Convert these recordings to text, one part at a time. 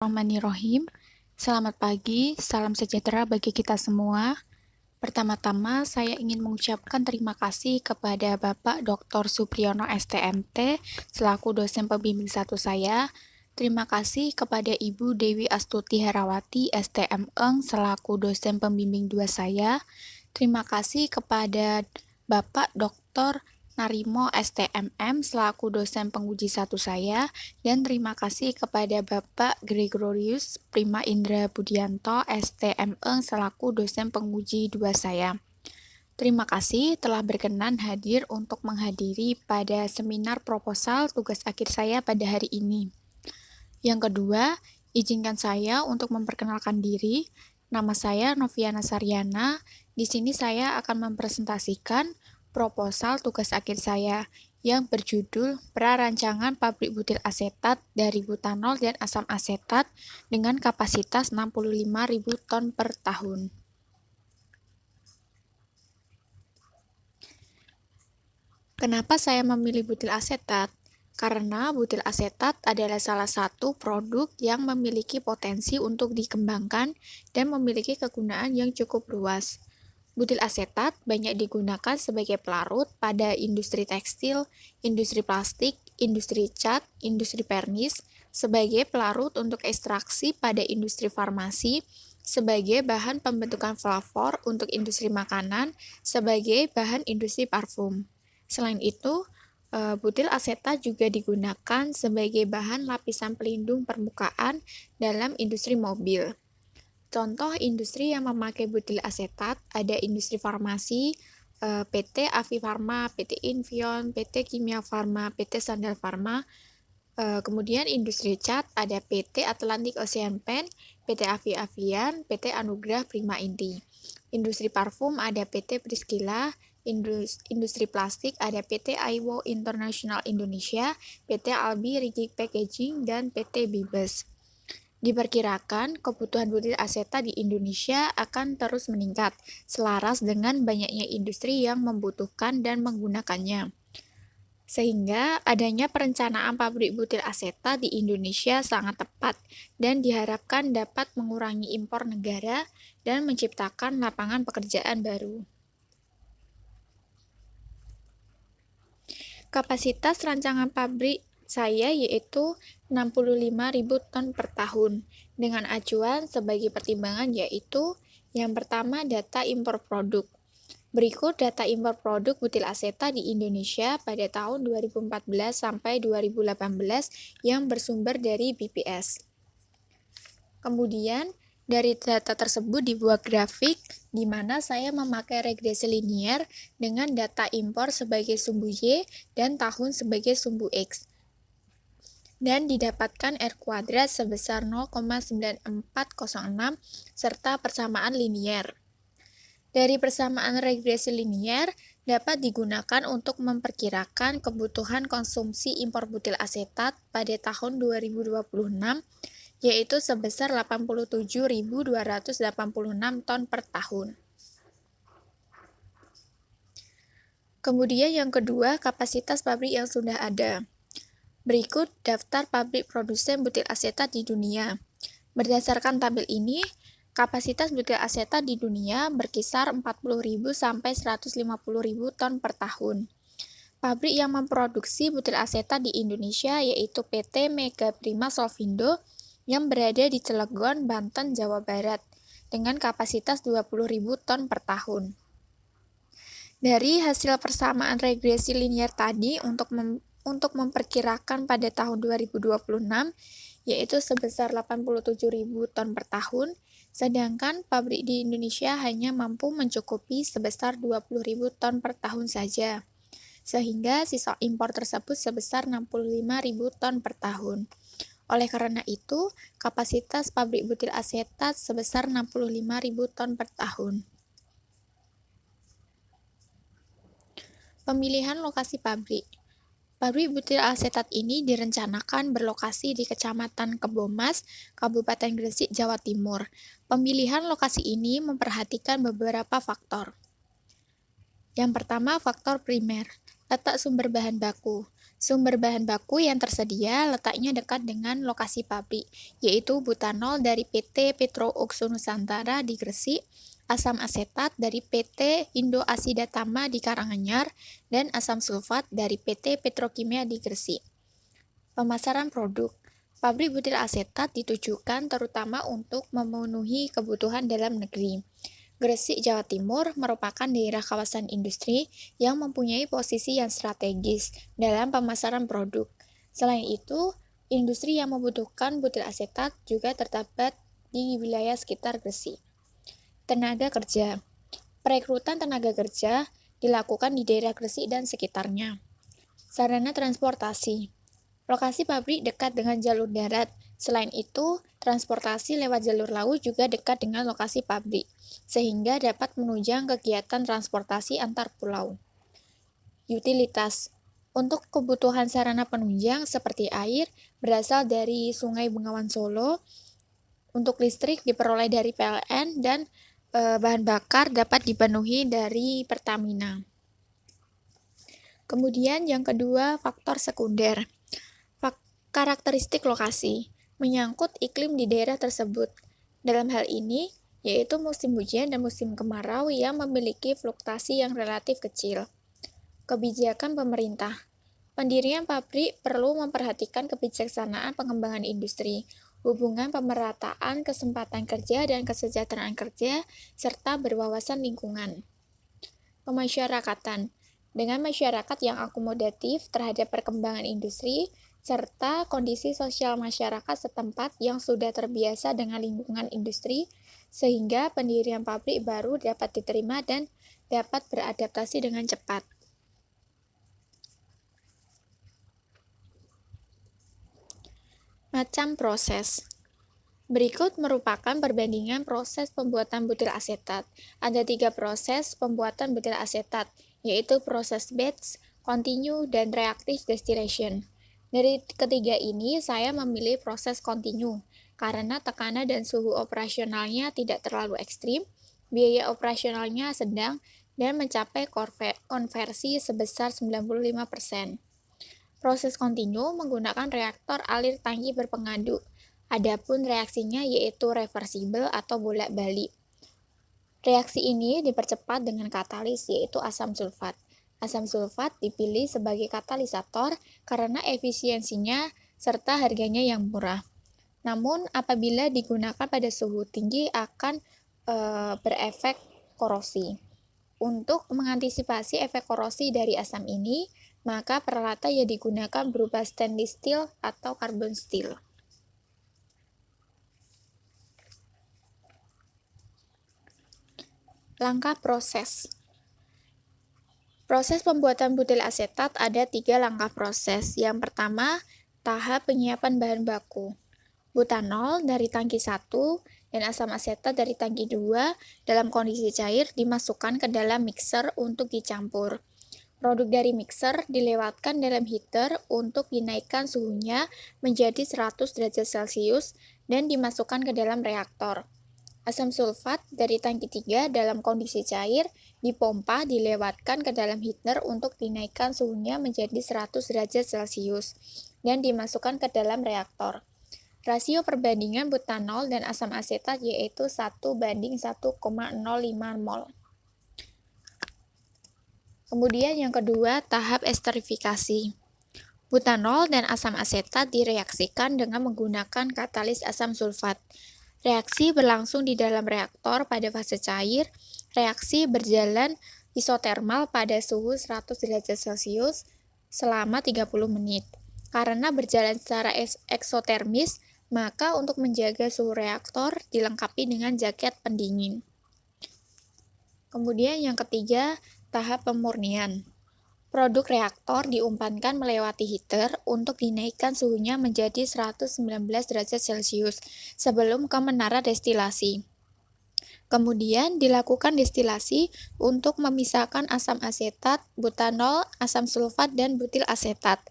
Bismillahirrahmanirrahim. Selamat pagi, salam sejahtera bagi kita semua. Pertama-tama, saya ingin mengucapkan terima kasih kepada Bapak Dr. Supriyono STMT selaku dosen pembimbing 1 saya. Terima kasih kepada Ibu Dewi Astuti Herawati STM Eng selaku dosen pembimbing 2 saya. Terima kasih kepada Bapak Dr. Narimo STMM selaku dosen penguji 1 saya, dan terima kasih kepada Bapak Gregorius Prima Indra Budianto STMM selaku dosen penguji 2 saya. Terima kasih telah berkenan hadir untuk menghadiri pada seminar proposal tugas akhir saya pada hari ini. Yang kedua, izinkan saya untuk memperkenalkan diri. Nama saya Noviana Saryana. Di sini saya akan mempresentasikan proposal tugas akhir saya yang berjudul Prarancangan Pabrik Butil Asetat dari butanol dan asam asetat dengan kapasitas 65.000 ton per tahun. Kenapa saya memilih butil asetat? Karena butil asetat adalah salah satu produk yang memiliki potensi untuk dikembangkan dan memiliki kegunaan yang cukup luas. Butil asetat banyak digunakan sebagai pelarut pada industri tekstil, industri plastik, industri cat, industri pernis, sebagai pelarut untuk ekstraksi pada industri farmasi, sebagai bahan pembentukan flavor untuk industri makanan, sebagai bahan industri parfum. Selain itu, butil asetat juga digunakan sebagai bahan lapisan pelindung permukaan dalam industri mobil. Contoh industri yang memakai butil asetat ada industri farmasi, PT Avi Farma, PT Invion, PT Kimia Farma, PT Sandal Farma. Kemudian industri cat ada PT Atlantic Ocean Paint, PT Avi Avian, PT Anugrah Prima Inti. Industri parfum ada PT Priscilla. Industri plastik ada PT Aiwo International Indonesia, PT Albi Rigid Packaging, dan PT Bibes. Diperkirakan kebutuhan butil asetat di Indonesia akan terus meningkat, selaras dengan banyaknya industri yang membutuhkan dan menggunakannya. Sehingga adanya perencanaan pabrik butil asetat di Indonesia sangat tepat dan diharapkan dapat mengurangi impor negara dan menciptakan lapangan pekerjaan baru. Kapasitas rancangan pabrik saya yaitu 65.000 ton per tahun, dengan acuan sebagai pertimbangan yaitu yang pertama data impor produk. Berikut data impor produk butil asetat di Indonesia pada tahun 2014 sampai 2018 yang bersumber dari BPS. Kemudian, dari data tersebut dibuat grafik di mana saya memakai regresi linier dengan data impor sebagai sumbu Y dan tahun sebagai sumbu X. Dan didapatkan R kuadrat sebesar 0,9406 serta persamaan linier. Dari persamaan regresi linier dapat digunakan untuk memperkirakan kebutuhan konsumsi impor butil asetat pada tahun 2026 yaitu sebesar 87.286 ton per tahun. Kemudian yang kedua, kapasitas pabrik yang sudah ada. Berikut daftar pabrik produsen butil asetat di dunia. Berdasarkan tabel ini, kapasitas butil asetat di dunia berkisar 40.000 sampai 150.000 ton per tahun. Pabrik yang memproduksi butil asetat di Indonesia yaitu PT Mega Prima Solvindo yang berada di Cilegon, Banten, Jawa Barat dengan kapasitas 20.000 ton per tahun. Dari hasil persamaan regresi linier tadi untuk memperkirakan pada tahun 2026 yaitu sebesar 87.000 ton per tahun, sedangkan pabrik di Indonesia hanya mampu mencukupi sebesar 20.000 ton per tahun saja, sehingga sisa impor tersebut sebesar 65.000 ton per tahun. Oleh karena itu, kapasitas pabrik butil asetat sebesar 65.000 ton per tahun. Pemilihan lokasi pabrik. Pabrik butil asetat ini direncanakan berlokasi di Kecamatan Kebomas, Kabupaten Gresik, Jawa Timur. Pemilihan lokasi ini memperhatikan beberapa faktor. Yang pertama, faktor primer, letak sumber bahan baku. Sumber bahan baku yang tersedia letaknya dekat dengan lokasi pabrik, yaitu butanol dari PT Petro Oxo Nusantara di Gresik, asam asetat dari PT Indo Asida Tama di Karanganyar, dan asam sulfat dari PT Petrokimia di Gresik. Pemasaran produk. Pabrik butil asetat ditujukan terutama untuk memenuhi kebutuhan dalam negeri. Gresik, Jawa Timur merupakan daerah kawasan industri yang mempunyai posisi yang strategis dalam pemasaran produk. Selain itu, industri yang membutuhkan butil asetat juga terdapat di wilayah sekitar Gresik. Tenaga kerja. Perekrutan tenaga kerja dilakukan di daerah Gresik dan sekitarnya. Sarana transportasi. Lokasi pabrik dekat dengan jalur darat. Selain itu, transportasi lewat jalur laut juga dekat dengan lokasi pabrik, sehingga dapat menunjang kegiatan transportasi antar pulau. Utilitas. Untuk kebutuhan sarana penunjang seperti air, berasal dari Sungai Bengawan Solo. Untuk listrik diperoleh dari PLN dan bahan bakar dapat dipenuhi dari Pertamina. Kemudian yang kedua, faktor sekunder. Karakteristik lokasi menyangkut iklim di daerah tersebut. Dalam hal ini, yaitu musim hujan dan musim kemarau yang memiliki fluktuasi yang relatif kecil. Kebijakan pemerintah. Pendirian pabrik perlu memperhatikan kebijaksanaan pengembangan industri, hubungan pemerataan kesempatan kerja dan kesejahteraan kerja, serta berwawasan lingkungan. Kemasyarakatan. Dengan masyarakat yang akomodatif terhadap perkembangan industri, serta kondisi sosial masyarakat setempat yang sudah terbiasa dengan lingkungan industri, sehingga pendirian pabrik baru dapat diterima dan dapat beradaptasi dengan cepat. Macam proses. Berikut merupakan perbandingan proses pembuatan butil asetat. Ada 3 proses pembuatan butil asetat, yaitu proses batch, continue, dan reactive distillation. Dari ketiga ini, saya memilih proses continue, karena tekanan dan suhu operasionalnya tidak terlalu ekstrim, biaya operasionalnya sedang, dan mencapai konversi sebesar 95%. Proses continue menggunakan reaktor alir tangki berpengadu, adapun reaksinya yaitu reversibel atau bolak-balik. Reaksi ini dipercepat dengan katalis, yaitu asam sulfat. Asam sulfat dipilih sebagai katalisator karena efisiensinya serta harganya yang murah. Namun, apabila digunakan pada suhu tinggi akan berefek korosi. Untuk mengantisipasi efek korosi dari asam ini, maka peralatan yang digunakan berupa stainless steel atau carbon steel. Langkah proses. Proses pembuatan butil asetat ada 3 langkah proses. Yang pertama, tahap penyiapan bahan baku. Butanol dari tangki 1 dan asam asetat dari tangki 2 dalam kondisi cair dimasukkan ke dalam mixer untuk dicampur. Produk dari mixer dilewatkan dalam heater untuk dinaikkan suhunya menjadi 100 derajat Celcius dan dimasukkan ke dalam reaktor. Asam sulfat dari tangki 3 dalam kondisi cair dipompa dilewatkan ke dalam heater untuk dinaikkan suhunya menjadi 100 derajat Celcius dan dimasukkan ke dalam reaktor. Rasio perbandingan butanol dan asam asetat yaitu 1:1,05 mol. Kemudian yang kedua, tahap esterifikasi. Butanol dan asam asetat direaksikan dengan menggunakan katalis asam sulfat. Reaksi berlangsung di dalam reaktor pada fase cair. Reaksi berjalan isotermal pada suhu 100 derajat Celcius selama 30 menit. Karena berjalan secara eksotermis, maka untuk menjaga suhu reaktor dilengkapi dengan jaket pendingin. Kemudian yang ketiga, tahap pemurnian. Produk reaktor diumpankan melewati heater untuk dinaikkan suhunya menjadi 119 derajat Celcius sebelum ke menara destilasi. Kemudian dilakukan destilasi untuk memisahkan asam asetat, butanol, asam sulfat, dan butil asetat.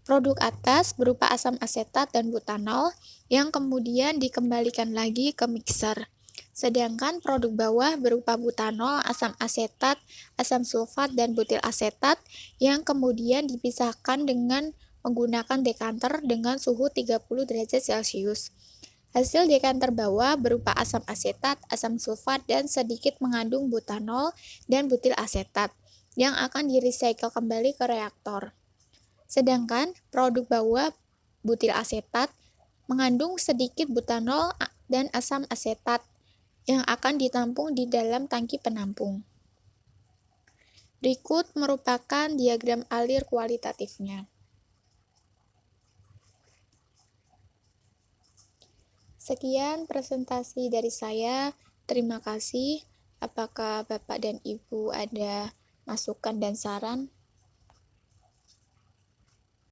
Produk atas berupa asam asetat dan butanol yang kemudian dikembalikan lagi ke mixer. Sedangkan produk bawah berupa butanol, asam asetat, asam sulfat, dan butil asetat yang kemudian dipisahkan dengan menggunakan dekanter dengan suhu 30 derajat Celcius. Hasil dekanter bawah berupa asam asetat, asam sulfat, dan sedikit mengandung butanol dan butil asetat yang akan di-recycle kembali ke reaktor. Sedangkan produk bawah butil asetat mengandung sedikit butanol dan asam asetat yang akan ditampung di dalam tangki penampung. Berikut merupakan diagram alir kualitatifnya. Sekian presentasi dari saya. Terima kasih. Apakah Bapak dan Ibu ada masukan dan saran?